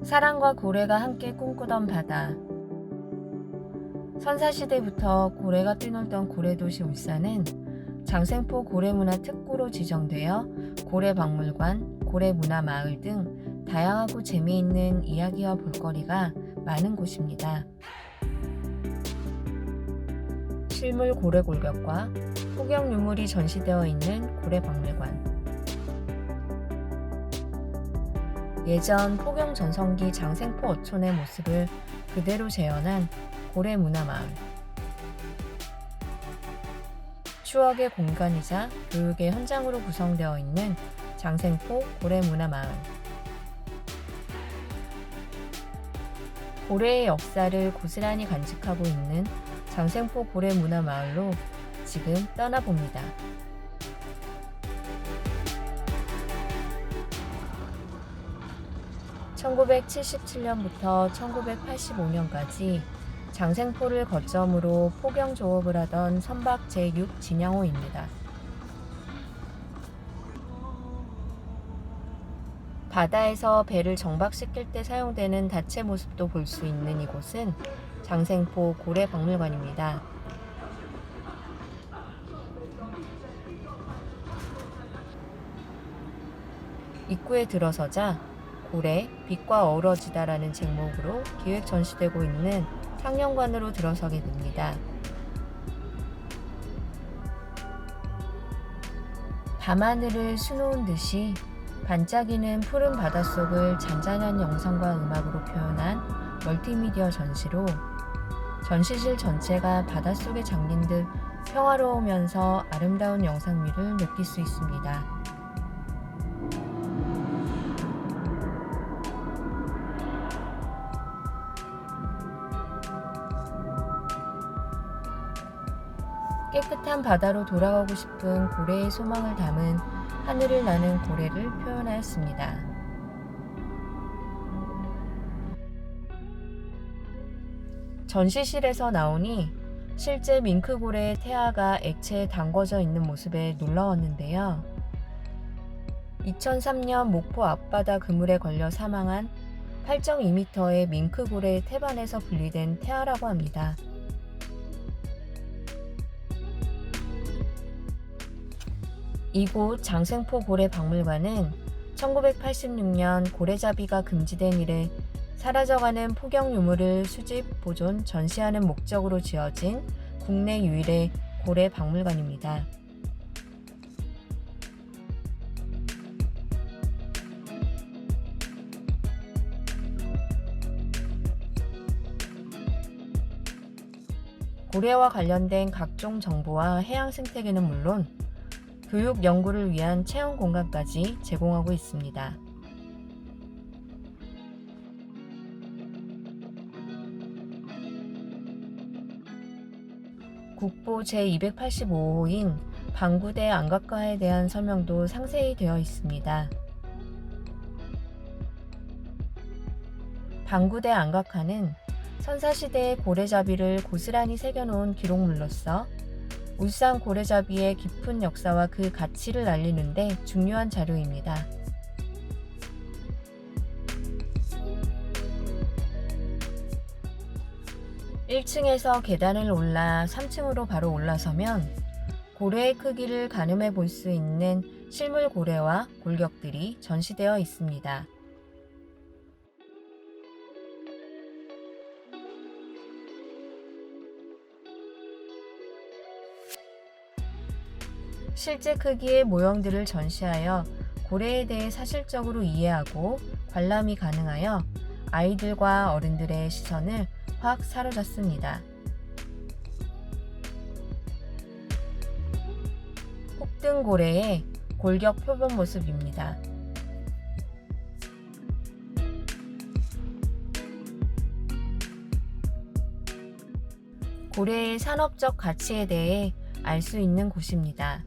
사랑과 고래가 함께 꿈꾸던 바다. 선사시대부터 고래가 뛰놀던 고래도시 울산은 장생포 고래문화특구로 지정되어 고래박물관, 고래문화마을 등 다양하고 재미있는 이야기와 볼거리가 많은 곳입니다. 실물 고래 골격과 포경 유물이 전시되어 있는 고래박물관. 예전 포경 전성기 장생포 어촌의 모습을 그대로 재현한 고래문화마을. 추억의 공간이자 교육의 현장으로 구성되어 있는 장생포 고래문화마을. 고래의 역사를 고스란히 간직하고 있는 장생포 고래문화마을로 지금 떠나봅니다. (1977년부터) (1985년까지) 장생포를 거점으로 포경 조업을 하던 선박 제6 진양호입니다. 바다에서 배를 정박시킬 때 사용되는 닷의 모습도 볼 수 있는 이곳은 장생포 고래박물관입니다. 입구에 들어서자 고래, 빛과 어우러지다라는 제목으로 기획 전시되고 있는 상영관으로 들어서게 됩니다. 밤하늘을 수놓은 듯이 반짝이는 푸른 바닷속을 잔잔한 영상과 음악으로 표현한 멀티미디어 전시로 전시실 전체가 바닷속에 잠긴 듯 평화로우면서 아름다운 영상미를 느낄 수 있습니다. 깨끗한 바다로 돌아가고 싶은 고래의 소망을 담은 하늘을 나는 고래를 표현하였습니다. 전시실에서 나오니 실제 밍크고래의 태아가 액체에 담궈져 있는 모습에 놀라웠는데요. 2003년 목포 앞바다 그물에 걸려 사망한 8.2m의 밍크고래의 태반에서 분리된 태아라고 합니다. 이곳 장생포 고래박물관은 1986년 고래잡이가 금지된 이래 사라져가는 포경 유물을 수집, 보존, 전시하는 목적으로 지어진 국내 유일의 고래박물관입니다. 고래와 관련된 각종 정보와 해양 생태계는 물론 교육 연구를 위한 체험 공간까지 제공하고 있습니다. 국보 제285호인 방구대 안각화에 대한 설명도 상세히 되어 있습니다. 방구대 안각화는 선사시대의 고래잡이를 고스란히 새겨놓은 기록물로서 울산 고래잡이의 깊은 역사와 그 가치를 알리는 데 중요한 자료입니다. (1층에서) 계단을 올라 (3층으로) 바로 올라서면 고래의 크기를 가늠해 볼 수 있는 실물 고래와 골격들이 전시되어 있습니다. 실제 크기의 모형들을 전시하여 고래에 대해 사실적으로 이해하고 관람이 가능하여 아이들과 어른들의 시선을 확 사로잡습니다. 혹등고래의 골격 표본 모습입니다. 고래의 산업적 가치에 대해 알 수 있는 곳입니다.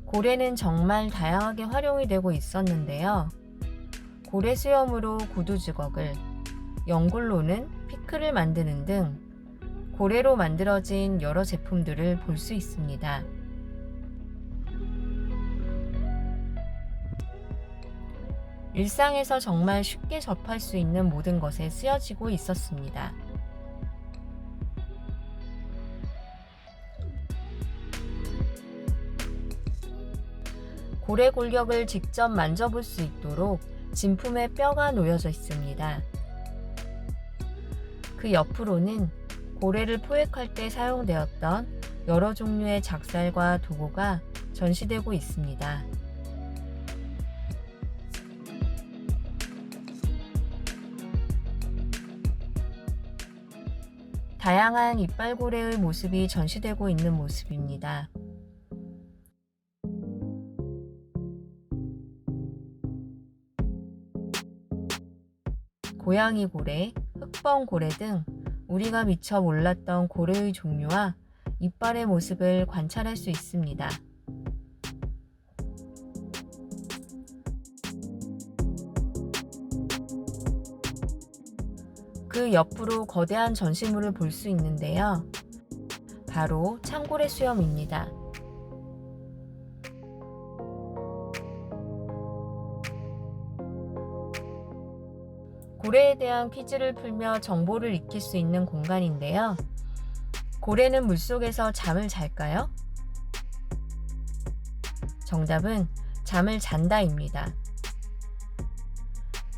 고래는 정말 다양하게 활용이 되고 있었는데요. 고래 수염으로 구두주걱을, 연골로는 피크를 만드는 등 고래로 만들어진 여러 제품들을 볼 수 있습니다. 일상에서 정말 쉽게 접할 수 있는 모든 것에 쓰여지고 있었습니다. 고래 골격을 직접 만져볼 수 있도록 진품에 뼈가 놓여져 있습니다. 그 옆으로는 고래를 포획할 때 사용되었던 여러 종류의 작살과 도구가 전시되고 있습니다. 다양한 이빨고래의 모습이 전시되고 있는 모습입니다. 고양이 고래, 흑범 고래 등 우리가 미처 몰랐던 고래의 종류와 이빨의 모습을 관찰할 수 있습니다. 그 옆으로 거대한 전시물을 볼 수 있는데요. 바로 창고래 수염입니다. 고래에 대한 퀴즈를 풀며 정보를 익힐 수 있는 공간인데요. 고래는 물속에서 잠을 잘까요? 정답은 잠을 잔다입니다.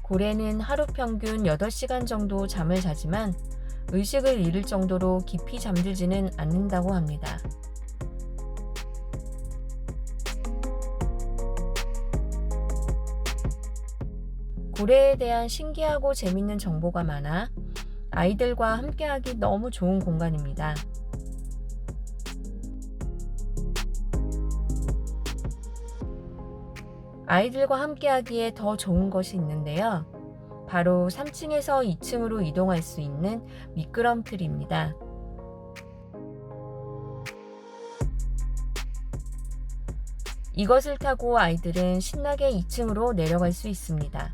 고래는 하루 평균 8시간 정도 잠을 자지만 의식을 잃을 정도로 깊이 잠들지는 않는다고 합니다. 고래에 대한 신기하고 재밌는 정보가 많아 아이들과 함께하기 너무 좋은 공간입니다. 아이들과 함께하기에 더 좋은 것이 있는데요. 바로 3층에서 2층으로 이동할 수 있는 미끄럼틀입니다. 이것을 타고 아이들은 신나게 2층으로 내려갈 수 있습니다.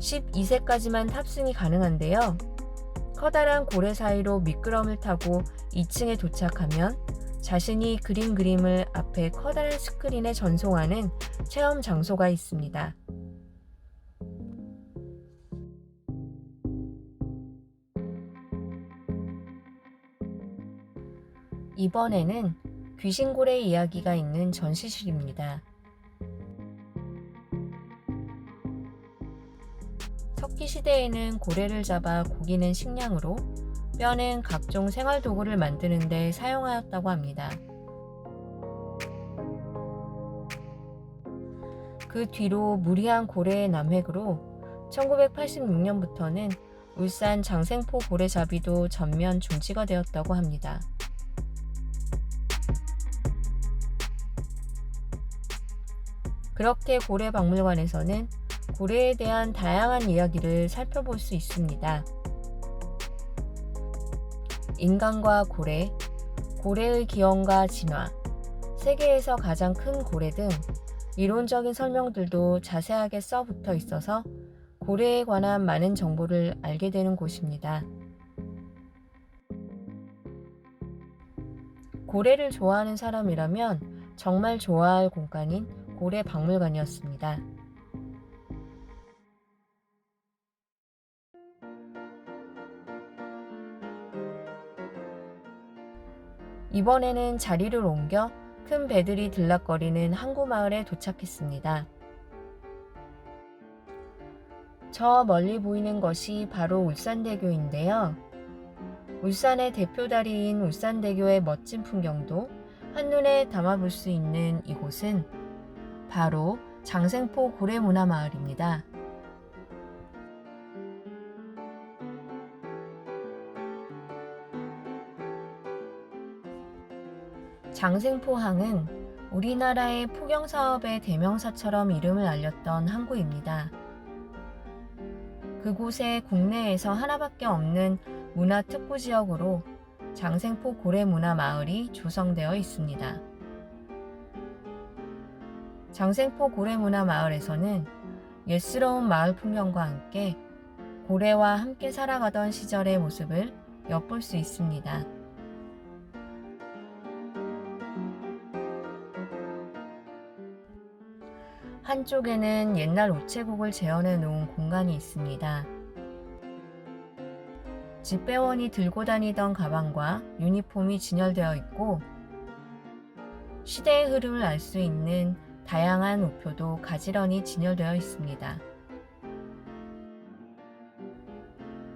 (12세까지만) 탑승이 가능한데요. 커다란 고래 사이로 미끄럼을 타고 2층에 도착하면 자신이 그린 그림을 앞에 커다란 스크린에 전송하는 체험 장소가 있습니다. 이번에는 귀신고래 이야기가 있는 전시실입니다. 석기 시대에는 고래를 잡아 고기는 식량으로, 뼈는 각종 생활도구를 만드는 데 사용하였다고 합니다. 그 뒤로 무리한 고래의 남획으로 1986년부터는 울산 장생포 고래잡이도 전면 중지가 되었다고 합니다. 그렇게 고래박물관에서는 고래에 대한 다양한 이야기를 살펴볼 수 있습니다. 인간과 고래, 고래의 기원과 진화, 세계에서 가장 큰 고래 등 이론적인 설명들도 자세하게 써붙어 있어서 고래에 관한 많은 정보를 알게 되는 곳입니다. 고래를 좋아하는 사람이라면 정말 좋아할 공간인 고래박물관이었습니다. 이번에는 자리를 옮겨 큰 배들이 들락거리는 항구마을에 도착했습니다. 저 멀리 보이는 것이 바로 울산대교인데요. 울산의 대표 다리인 울산대교의 멋진 풍경도 한눈에 담아볼 수 있는 이곳은 바로 장생포 고래문화마을입니다. 장생포항은 우리나라의 포경사업의 대명사처럼 이름을 알렸던 항구입니다. 그곳에 국내에서 하나밖에 없는 문화특구지역으로 장생포 고래문화마을이 조성되어 있습니다. 장생포 고래문화마을에서는 옛스러운 마을 풍경과 함께 고래와 함께 살아가던 시절의 모습을 엿볼 수 있습니다. 한쪽에는 옛날 우체국을 재현해 놓은 공간이 있습니다. 집배원이 들고 다니던 가방과 유니폼이 진열되어 있고 시대의 흐름을 알 수 있는 다양한 우표도 가지런히 진열되어 있습니다.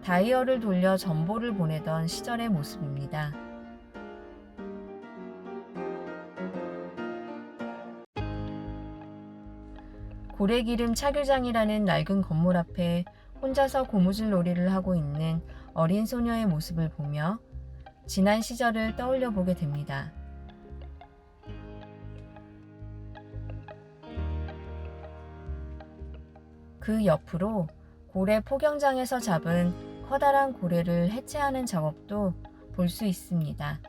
다이얼을 돌려 전보를 보내던 시절의 모습입니다. 고래기름 차교장이라는 낡은 건물 앞에 혼자서 고무줄 놀이를 하고 있는 어린 소녀의 모습을 보며 지난 시절을 떠올려 보게 됩니다. 그 옆으로 고래 포경장에서 잡은 커다란 고래를 해체하는 작업도 볼 수 있습니다.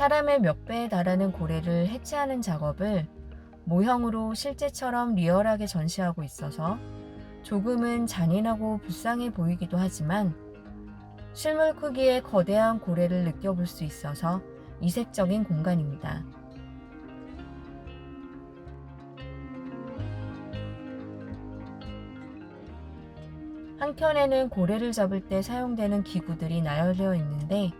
사람의 몇 배에 달하는 고래를 해체하는 작업을 모형으로 실제처럼 리얼하게 전시하고 있어서 조금은 잔인하고 불쌍해 보이기도 하지만 실물 크기의 거대한 고래를 느껴볼 수 있어서 이색적인 공간입니다. 한켠에는 고래를 잡을 때 사용되는 기구들이 나열되어 있는데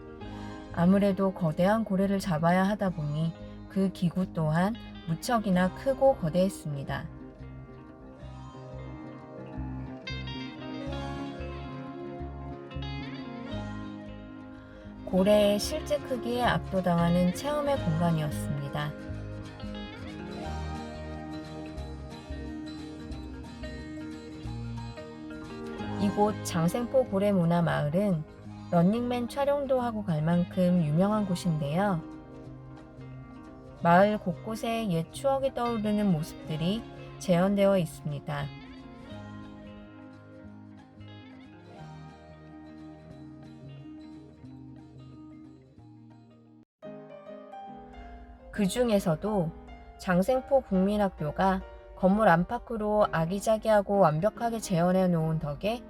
아무래도 거대한 고래를 잡아야 하다 보니 그 기구 또한 무척이나 크고 거대했습니다. 고래의 실제 크기에 압도당하는 체험의 공간이었습니다. 이곳 장생포 고래문화마을은 런닝맨 촬영도 하고 갈 만큼 유명한 곳인데요. 마을 곳곳에 옛 추억이 떠오르는 모습들이 재현되어 있습니다. 그 중에서도 장생포 국민학교가 건물 안팎으로 아기자기하고 완벽하게 재현해 놓은 덕에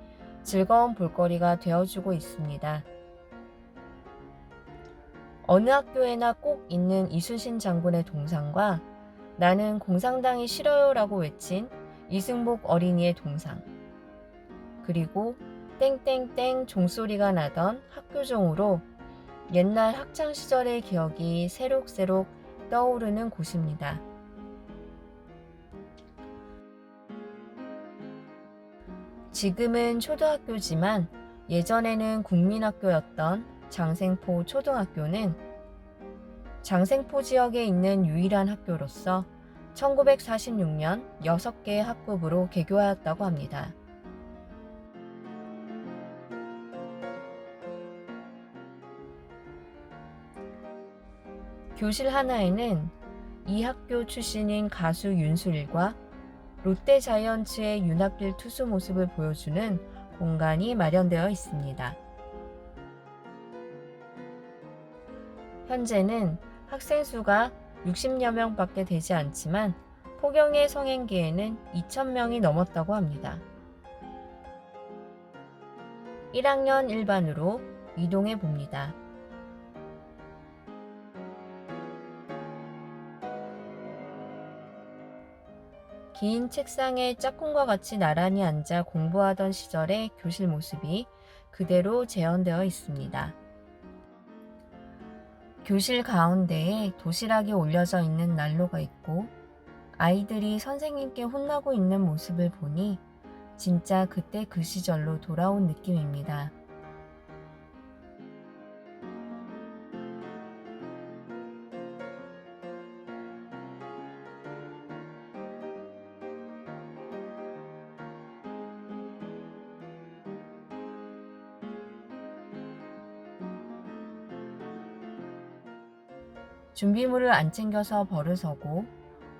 즐거운 볼거리가 되어주고 있습니다. 어느 학교에나 꼭 있는 이순신 장군의 동상과 나는 공산당이 싫어요라고 외친 이승복 어린이의 동상, 그리고 땡땡땡 종소리가 나던 학교종으로 옛날 학창시절의 기억이 새록새록 떠오르는 곳입니다. 지금은 초등학교지만 예전에는 국민학교였던 장생포 초등학교는 장생포 지역에 있는 유일한 학교로서 1946년 6개의 학급으로 개교하였다고 합니다. 교실 하나에는 이 학교 출신인 가수 윤수일과 롯데자이언츠의 윤합길 투수 모습을 보여주는 공간이 마련되어 있습니다. 현재는 학생 수가 60여 명밖에 되지 않지만 포경의 성행기에는 2,000명이 넘었다고 합니다. 1학년 1반으로 이동해 봅니다. 긴 책상에 짝꿍과 같이 나란히 앉아 공부하던 시절의 교실 모습이 그대로 재현되어 있습니다. 교실 가운데에 도시락이 올려져 있는 난로가 있고 아이들이 선생님께 혼나고 있는 모습을 보니 진짜 그때 그 시절로 돌아온 느낌입니다. 준비물을 안 챙겨서 벌을 서고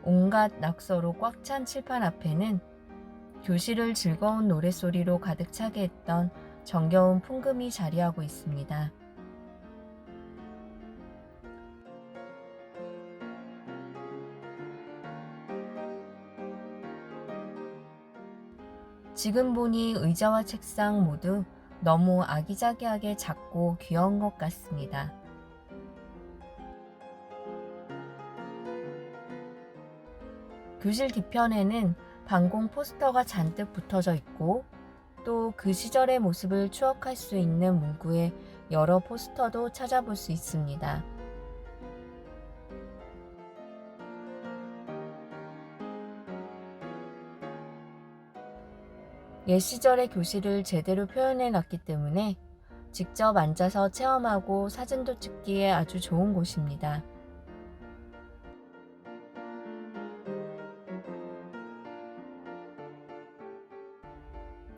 온갖 낙서로 꽉 찬 칠판 앞에는 교실을 즐거운 노랫소리로 가득 차게 했던 정겨운 풍금이 자리하고 있습니다. 지금 보니 의자와 책상 모두 너무 아기자기하게 작고 귀여운 것 같습니다. 교실 뒤편에는 방공 포스터가 잔뜩 붙어져 있고 또 그 시절의 모습을 추억할 수 있는 문구의 여러 포스터도 찾아볼 수 있습니다. 옛 시절의 교실을 제대로 표현해 놨기 때문에 직접 앉아서 체험하고 사진도 찍기에 아주 좋은 곳입니다.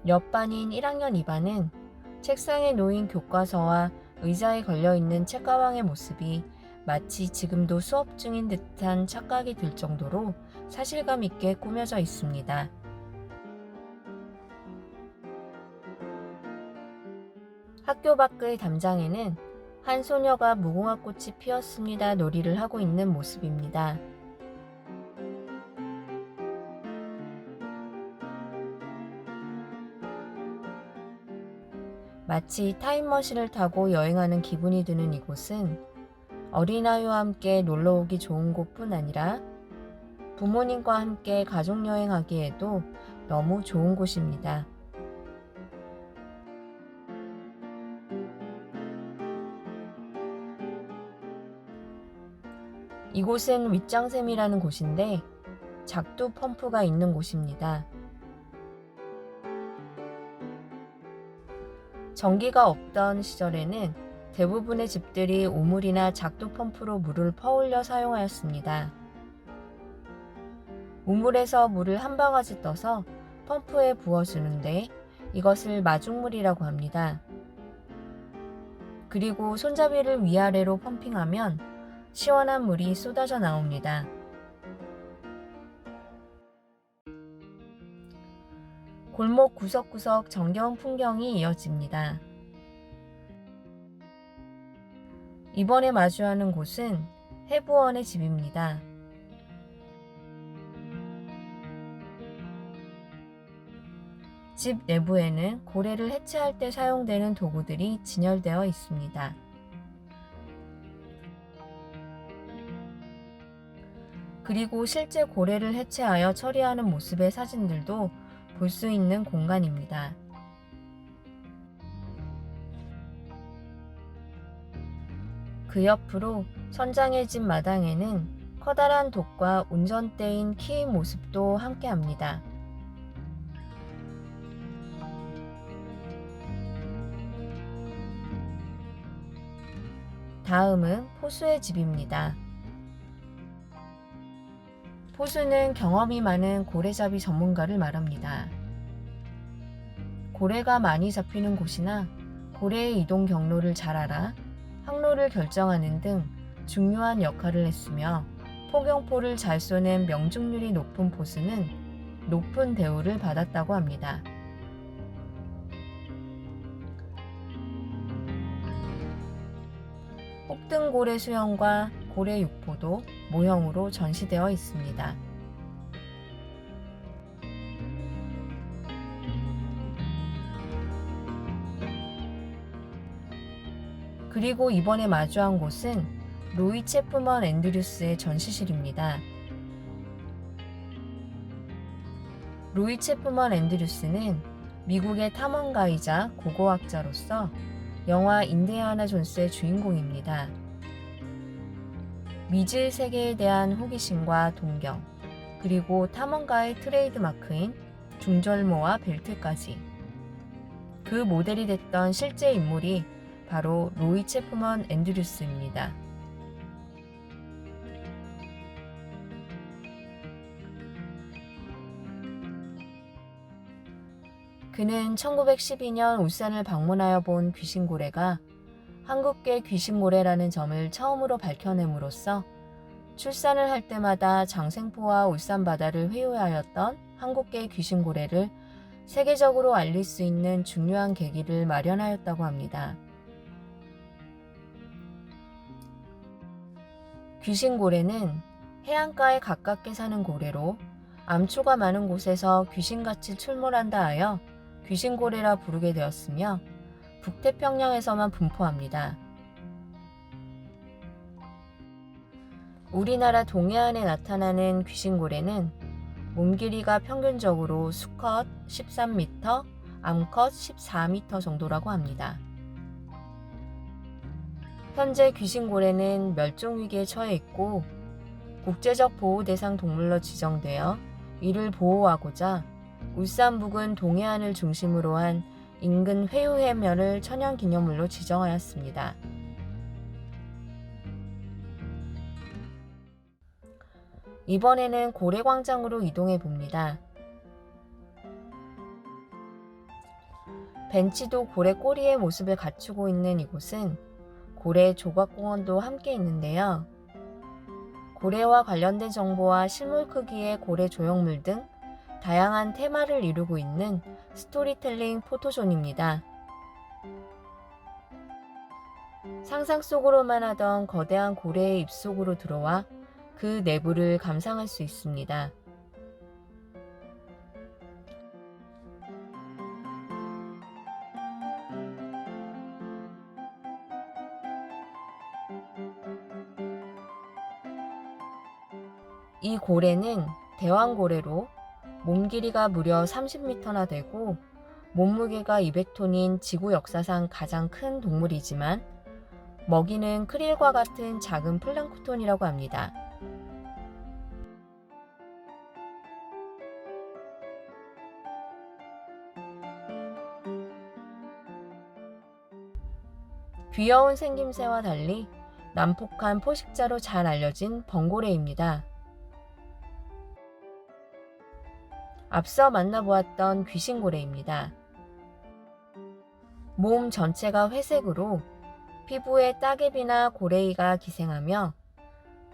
옆반인 1학년 2반은 책상에 놓인 교과서와 의자에 걸려있는 책가방의 모습이 마치 지금도 수업 중인 듯한 착각이 들 정도로 사실감 있게 꾸며져 있습니다. 학교 밖의 담장에는 한 소녀가 무궁화꽃이 피었습니다 놀이를 하고 있는 모습입니다. 마치 타임머신을 타고 여행하는 기분이 드는 이곳은 어린아이와 함께 놀러오기 좋은 곳뿐 아니라 부모님과 함께 가족여행하기에도 너무 좋은 곳입니다. 이곳은 윗장샘이라는 곳인데 작두 펌프가 있는 곳입니다. 전기가 없던 시절에는 대부분의 집들이 우물이나 작두 펌프로 물을 퍼올려 사용하였습니다. 우물에서 물을 한 바가지 떠서 펌프에 부어주는데 이것을 마중물이라고 합니다. 그리고 손잡이를 위아래로 펌핑하면 시원한 물이 쏟아져 나옵니다. 골목 구석구석 정겨운 풍경이 이어집니다. 이번에 마주하는 곳은 해부원의 집입니다. 집 내부에는 고래를 해체할 때 사용되는 도구들이 진열되어 있습니다. 그리고 실제 고래를 해체하여 처리하는 모습의 사진들도 볼 수 있는 공간입니다. 그 옆으로 선장의 집 마당에는 커다란 독과 운전대인 키의 모습도 함께합니다. 다음은 포수의 집입니다. 포수는 경험이 많은 고래잡이 전문가를 말합니다. 고래가 많이 잡히는 곳이나 고래의 이동 경로를 잘 알아 항로를 결정하는 등 중요한 역할을 했으며 포경포를 잘 쏘는 명중률이 높은 포수는 높은 대우를 받았다고 합니다. 혹등고래 수영과 고래 육포도 모형으로 전시되어 있습니다. 그리고 이번에 마주한 곳은 로이 체프먼 앤드류스의 전시실입니다. 로이 체프먼 앤드류스는 미국의 탐험가이자 고고학자로서 영화 인디아나 존스의 주인공입니다. 미질 세계에 대한 호기심과 동경, 그리고 탐험가의 트레이드 마크인 중절모와 벨트까지. 그 모델이 됐던 실제 인물이 바로 로이 체프먼 앤드류스입니다. 그는 1912년 울산을 방문하여 본 귀신고래가 한국계 귀신고래라는 점을 처음으로 밝혀냄으로써 출산을 할 때마다 장생포와 울산 바다를 회유하였던 한국계 귀신고래를 세계적으로 알릴 수 있는 중요한 계기를 마련하였다고 합니다. 귀신고래는 해안가에 가깝게 사는 고래로 암초가 많은 곳에서 귀신같이 출몰한다 하여 귀신고래라 부르게 되었으며 북태평양에서만 분포합니다. 우리나라 동해안에 나타나는 귀신고래는 몸 길이가 평균적으로 수컷 13m, 암컷 14m 정도라고 합니다. 현재 귀신고래는 멸종위기에 처해 있고 국제적 보호대상 동물로 지정되어 이를 보호하고자 울산 부근 동해안을 중심으로 한 인근 회유해면을 천연기념물로 지정하였습니다. 이번에는 고래광장으로 이동해 봅니다. 벤치도 고래 꼬리의 모습을 갖추고 있는 이곳은 고래 조각공원도 함께 있는데요. 고래와 관련된 정보와 실물 크기의 고래 조형물 등 다양한 테마를 이루고 있는 스토리텔링 포토존입니다. 상상 속으로만 하던 거대한 고래의 입속으로 들어와 그 내부를 감상할 수 있습니다. 이 고래는 대왕고래로 몸 길이가 무려 30m나 되고 몸무게가 200톤인 지구 역사상 가장 큰 동물이지만 먹이는 크릴과 같은 작은 플랑크톤이라고 합니다. 귀여운 생김새와 달리 난폭한 포식자로 잘 알려진 범고래입니다. 앞서 만나보았던 귀신고래입니다. 몸 전체가 회색으로 피부에 따개비나 고래이가 기생하며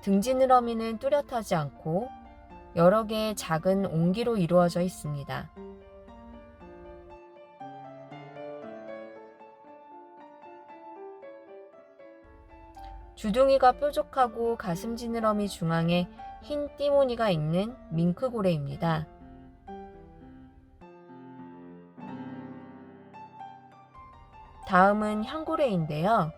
등지느러미는 뚜렷하지 않고 여러 개의 작은 옹기로 이루어져 있습니다. 주둥이가 뾰족하고 가슴 지느러미 중앙에 흰 띠무늬가 있는 밍크고래입니다. 다음은 향고래인데요.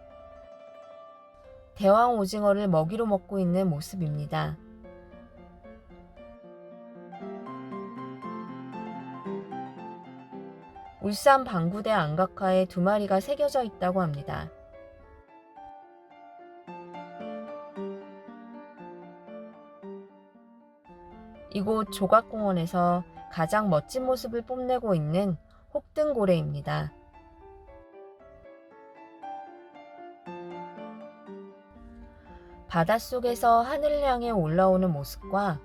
대왕 오징어를 먹이로 먹고 있는 모습입니다. 울산 방구대 안각화에 2마리가 새겨져 있다고 합니다. 이곳 조각공원에서 가장 멋진 모습을 뽐내고 있는 혹등고래입니다. 바닷속에서 하늘을 향해 올라오는 모습과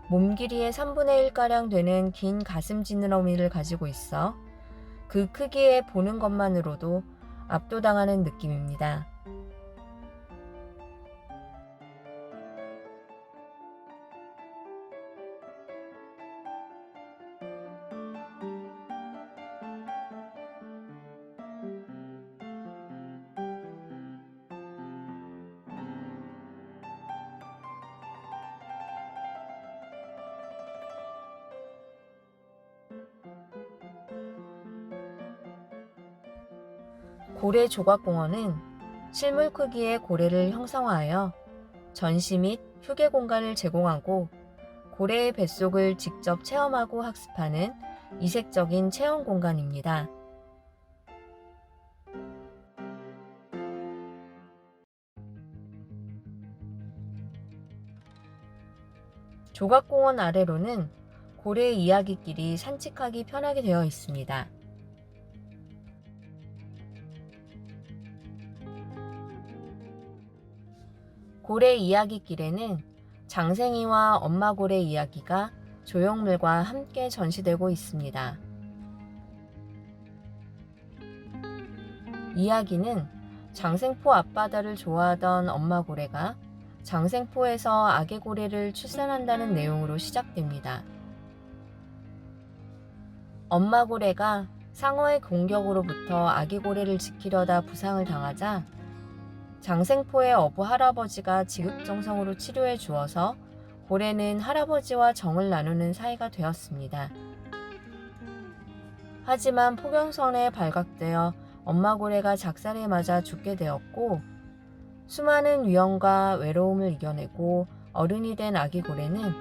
몸 길이의 3분의 1가량 되는 긴 가슴 지느러미를 가지고 있어 그 크기에 보는 것만으로도 압도당하는 느낌입니다. 고래 조각공원은 실물 크기의 고래를 형상화하여 전시 및 휴게 공간을 제공하고 고래의 뱃속을 직접 체험하고 학습하는 이색적인 체험 공간입니다. 조각공원 아래로는 고래 이야기길이 산책하기 편하게 되어 있습니다. 고래 이야기길에는 장생이와 엄마 고래 이야기가 조형물과 함께 전시되고 있습니다. 이야기는 장생포 앞바다를 좋아하던 엄마 고래가 장생포에서 아기 고래를 출산한다는 내용으로 시작됩니다. 엄마 고래가 상어의 공격으로부터 아기 고래를 지키려다 부상을 당하자 장생포의 어부 할아버지가 지극정성으로 치료해 주어서 고래는 할아버지와 정을 나누는 사이가 되었습니다. 하지만 포경선에 발각되어 엄마 고래가 작살에 맞아 죽게 되었고, 수많은 위험과 외로움을 이겨내고 어른이 된 아기 고래는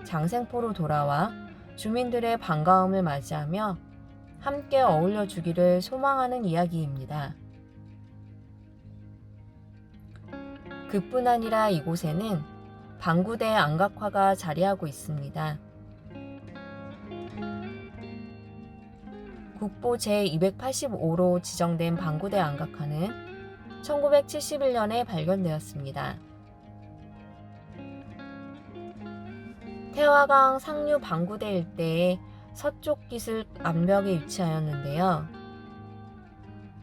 장생포로 돌아와 주민들의 반가움을 맞이하며 함께 어울려 주기를 소망하는 이야기입니다. 그뿐 아니라 이곳에는 방구대 안각화가 자리하고 있습니다. 국보 제285로 지정된 방구대 안각화는 1971년에 발견되었습니다. 태화강 상류 방구대 일대의 서쪽 기슭 암벽에 위치하였는데요.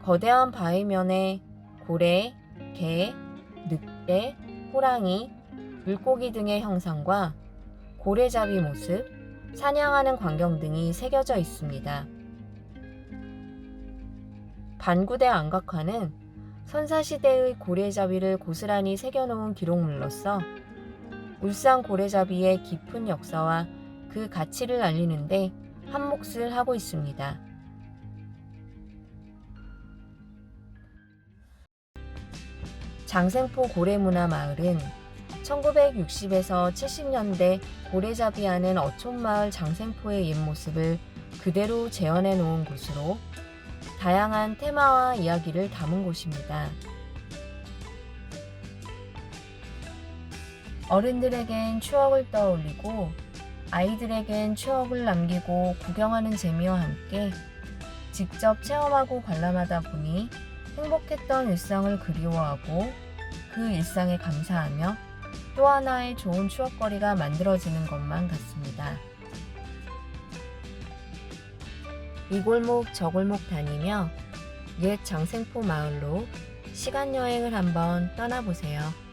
거대한 바위면에 고래, 개, 늑대, 호랑이, 물고기 등의 형상과 고래잡이 모습, 사냥하는 광경 등이 새겨져 있습니다. 반구대 안각화는 선사시대의 고래잡이를 고스란히 새겨놓은 기록물로서 울산 고래잡이의 깊은 역사와 그 가치를 알리는데 한몫을 하고 있습니다. 장생포 고래문화마을은 1960에서 70년대 고래잡이하는 어촌마을 장생포의 옛모습을 그대로 재현해 놓은 곳으로 다양한 테마와 이야기를 담은 곳입니다. 어른들에겐 추억을 떠올리고 아이들에겐 추억을 남기고 구경하는 재미와 함께 직접 체험하고 관람하다 보니 행복했던 일상을 그리워하고 그 일상에 감사하며 또 하나의 좋은 추억거리가 만들어지는 것만 같습니다. 이 골목 저 골목 다니며 옛 장생포 마을로 시간여행을 한번 떠나보세요.